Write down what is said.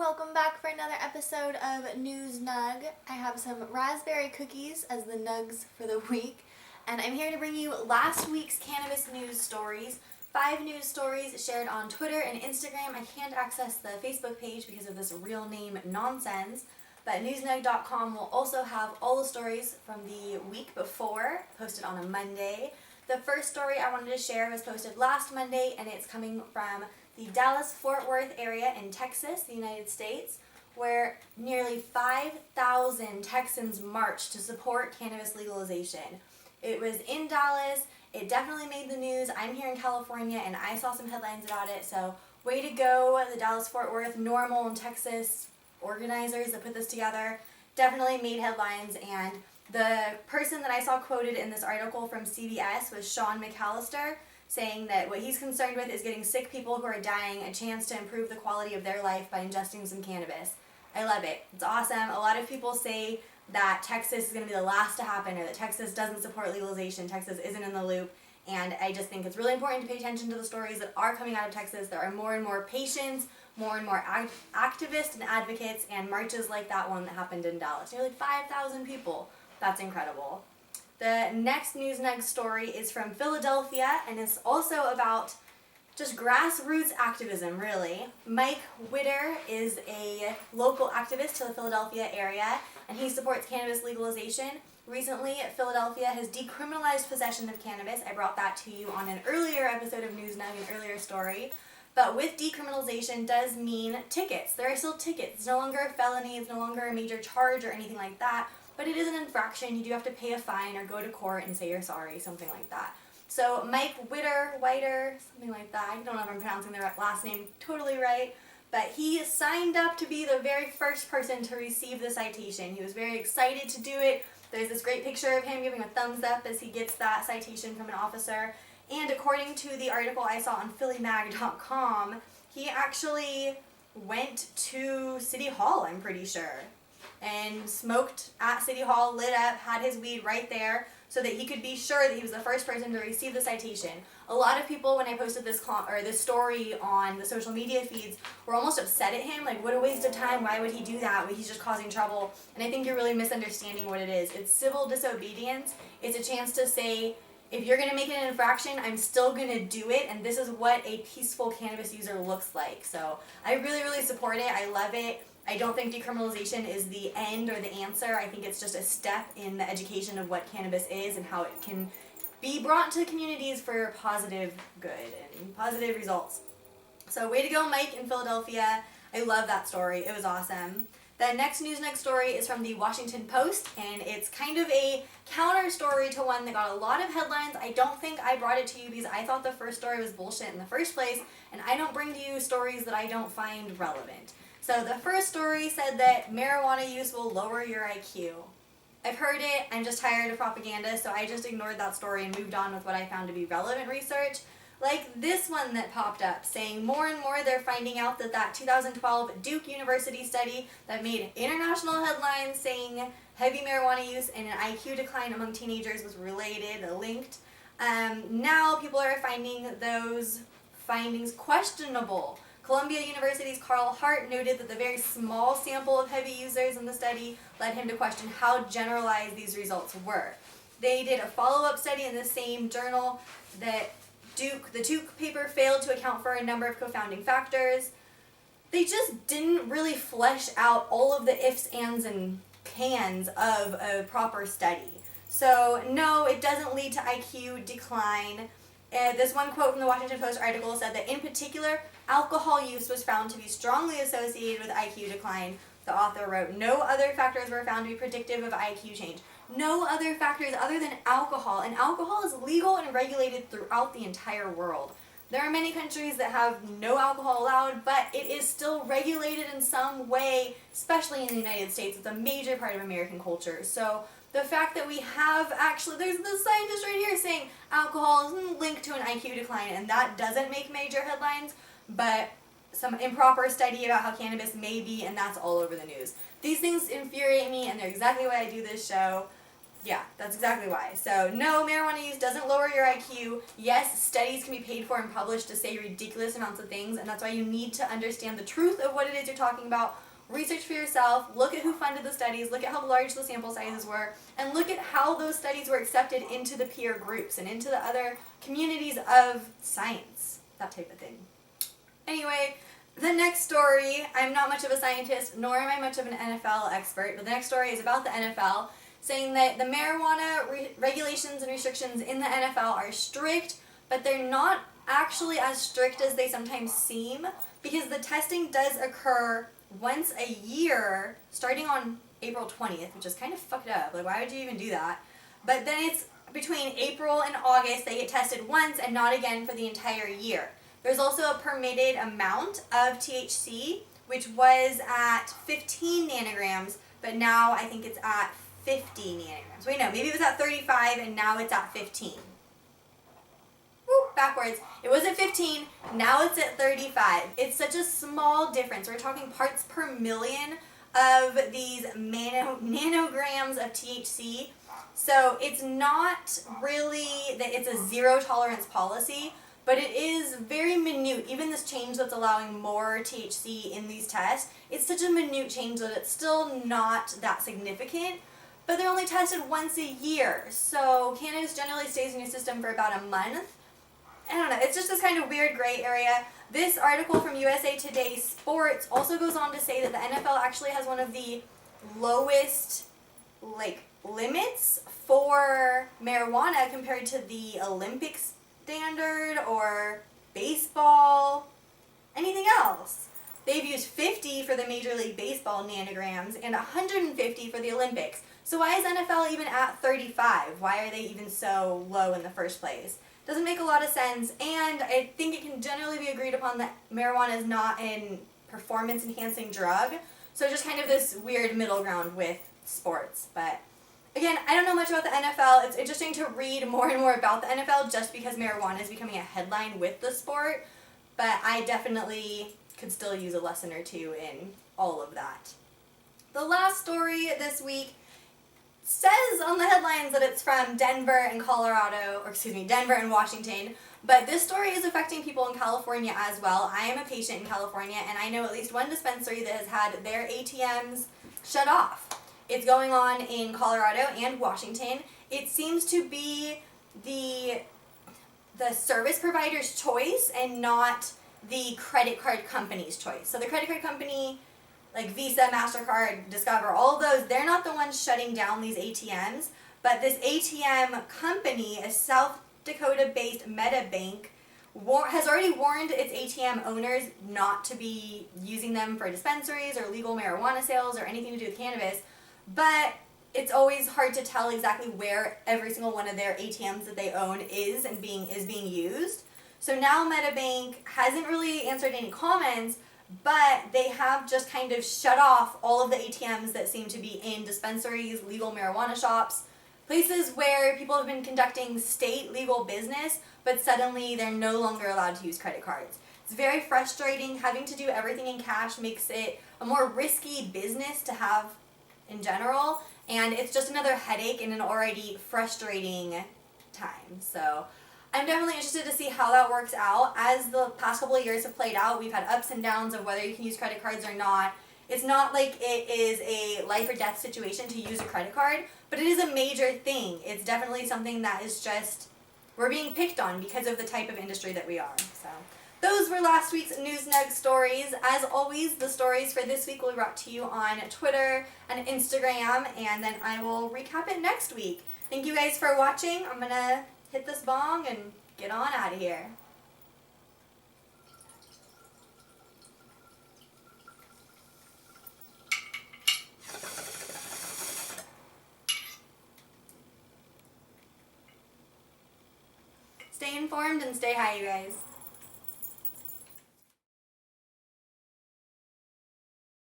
Welcome back for another episode of News Nug. I have some raspberry cookies as the nugs for the week, and I'm here to bring you last week's cannabis news stories. 5 news stories shared on Twitter and Instagram. I can't access the Facebook page because of this real name nonsense, but newsnug.com will also have all the stories from the week before, posted on a Monday. The first story I wanted to share was posted last Monday, and it's coming from the Dallas-Fort Worth area in Texas, the United States, where nearly 5,000 Texans marched to support cannabis legalization. It was in Dallas. It definitely made the news. I'm here in California, and I saw some headlines about it, so way to go, the Dallas-Fort Worth, NORML, and Texas organizers that put this together. Definitely made headlines, and the person that I saw quoted in this article from CBS was Sean McAllister, saying that what he's concerned with is getting sick people who are dying a chance to improve the quality of their life by ingesting some cannabis. I love it. It's awesome. A lot of people say that Texas is going to be the last to happen, or that Texas doesn't support legalization. Texas isn't in the loop. And I just think it's really important to pay attention to the stories that are coming out of Texas. There are more and more patients, more and more activists and advocates, and marches like that one that happened in Dallas. Nearly 5,000 people. That's incredible. The next News Nug story is from Philadelphia, and it's also about just grassroots activism, really. Mike Witter is a local activist to the Philadelphia area, and he supports cannabis legalization. Recently, Philadelphia has decriminalized possession of cannabis. I brought that to you on an earlier episode of News Nug, an earlier story. But with decriminalization does mean tickets. There are still tickets. It's no longer a felony. It's no longer a major charge or anything like that. But it is an infraction. You do have to pay a fine or go to court and say you're sorry, something like that. So Mike Witter, something like that. I don't know if I'm pronouncing their last name totally right. But he signed up to be the very first person to receive the citation. He was very excited to do it. There's this great picture of him giving a thumbs up as he gets that citation from an officer. And according to the article I saw on phillymag.com, he actually went to City Hall, I'm pretty sure, and smoked at City Hall, lit up, had his weed right there so that he could be sure that he was the first person to receive the citation. A lot of people, when I posted this story on the social media feeds, were almost upset at him, like, what a waste of time, why would he do that, he's just causing trouble. And I think you're really misunderstanding what it is. It's civil disobedience. It's a chance to say, if you're going to make it an infraction, I'm still going to do it, and this is what a peaceful cannabis user looks like. So I really, really support it. I love it. I don't think decriminalization is the end or the answer. I think it's just a step in the education of what cannabis is and how it can be brought to communities for positive good and positive results. So way to go, Mike in Philadelphia. I love that story. It was awesome. The next News Nug story is from the Washington Post, and it's kind of a counter story to one that got a lot of headlines. I don't think I brought it to you because I thought the first story was bullshit in the first place, and I don't bring to you stories that I don't find relevant. So the first story said that marijuana use will lower your IQ. I've heard it, I'm just tired of propaganda, so I just ignored that story and moved on with what I found to be relevant research. Like this one that popped up, saying more and more they're finding out that 2012 Duke University study that made international headlines saying heavy marijuana use and an IQ decline among teenagers was related, linked. Now people are finding those findings questionable. Columbia University's Carl Hart noted that the very small sample of heavy users in the study led him to question how generalized these results were. They did a follow-up study in the same journal that the Duke paper failed to account for a number of confounding factors. They just didn't really flesh out all of the ifs, ands, and cans of a proper study. So no, it doesn't lead to IQ decline. This one quote from the Washington Post article said that in particular, alcohol use was found to be strongly associated with IQ decline. The author wrote, no other factors were found to be predictive of IQ change. No other factors other than alcohol, and alcohol is legal and regulated throughout the entire world. There are many countries that have no alcohol allowed, but it is still regulated in some way, especially in the United States. It's a major part of American culture. So the fact that we have actually, there's the scientist right here saying alcohol is linked to an IQ decline, and that doesn't make major headlines, but some improper study about how cannabis may be, and that's all over the news. These things infuriate me, and they're exactly why I do this show. Yeah, that's exactly why. So no, marijuana use doesn't lower your IQ. Yes, studies can be paid for and published to say ridiculous amounts of things, and that's why you need to understand the truth of what it is you're talking about. Research for yourself, look at who funded the studies, look at how large the sample sizes were, and look at how those studies were accepted into the peer groups and into the other communities of science, that type of thing. Anyway, the next story, I'm not much of a scientist, nor am I much of an NFL expert, but the next story is about the NFL, saying that the marijuana regulations and restrictions in the NFL are strict, but they're not actually as strict as they sometimes seem, because the testing does occur once a year, starting on April 20th, which is kind of fucked up. Like, why would you even do that? But then it's between April and August, they get tested once and not again for the entire year. There's also a permitted amount of THC, which was at 15 nanograms, but now I think it's at 50 nanograms. Wait, no, maybe it was at 35 and now it's at 15. Backwards. It was at 15, now it's at 35. It's such a small difference. We're talking parts per million of these nanograms of THC. So it's not really that it's a zero tolerance policy, but it is very minute. Even this change that's allowing more THC in these tests, it's such a minute change that it's still not that significant. But they're only tested once a year. So cannabis generally stays in your system for about a month. I don't know, it's just this kind of weird gray area. This article from USA Today Sports also goes on to say that the NFL actually has one of the lowest limits for marijuana compared to the Olympic standard or baseball, anything else. They've used 50 for the Major League Baseball nanograms and 150 for the Olympics. So why is NFL even at 35? Why are they even so low in the first place? Doesn't make a lot of sense, and I think it can generally be agreed upon that marijuana is not a performance-enhancing drug, so just kind of this weird middle ground with sports. But again, I don't know much about the NFL. It's interesting to read more and more about the NFL just because marijuana is becoming a headline with the sport, but I definitely could still use a lesson or two in all of that. The last story this week says on the headlines that it's from Denver and Denver and Washington, but this story is affecting people in California as well. I am a patient in California, and I know at least one dispensary that has had their ATMs shut off. It's going on in Colorado and Washington. It seems to be the service provider's choice and not the credit card company's choice. So the credit card company, like Visa, MasterCard, Discover, all of those, they're not the ones shutting down these ATMs, but this ATM company, a South Dakota-based MetaBank, has already warned its ATM owners not to be using them for dispensaries or legal marijuana sales or anything to do with cannabis, but it's always hard to tell exactly where every single one of their ATMs that they own is being used. So now MetaBank hasn't really answered any comments, but they have just kind of shut off all of the ATMs that seem to be in dispensaries, legal marijuana shops, places where people have been conducting state legal business, but suddenly they're no longer allowed to use credit cards. It's very frustrating. Having to do everything in cash makes it a more risky business to have in general, and it's just another headache in an already frustrating time. So I'm definitely interested to see how that works out. As the past couple of years have played out, we've had ups and downs of whether you can use credit cards or not. It's not like it is a life or death situation to use a credit card, but it is a major thing. It's definitely something that is just, we're being picked on because of the type of industry that we are. So those were last week's News Nug stories. As always, the stories for this week will be brought to you on Twitter and Instagram, and then I will recap it next week. Thank you guys for watching. I'm going to hit this bong and get on out of here. Stay informed and stay high, you guys.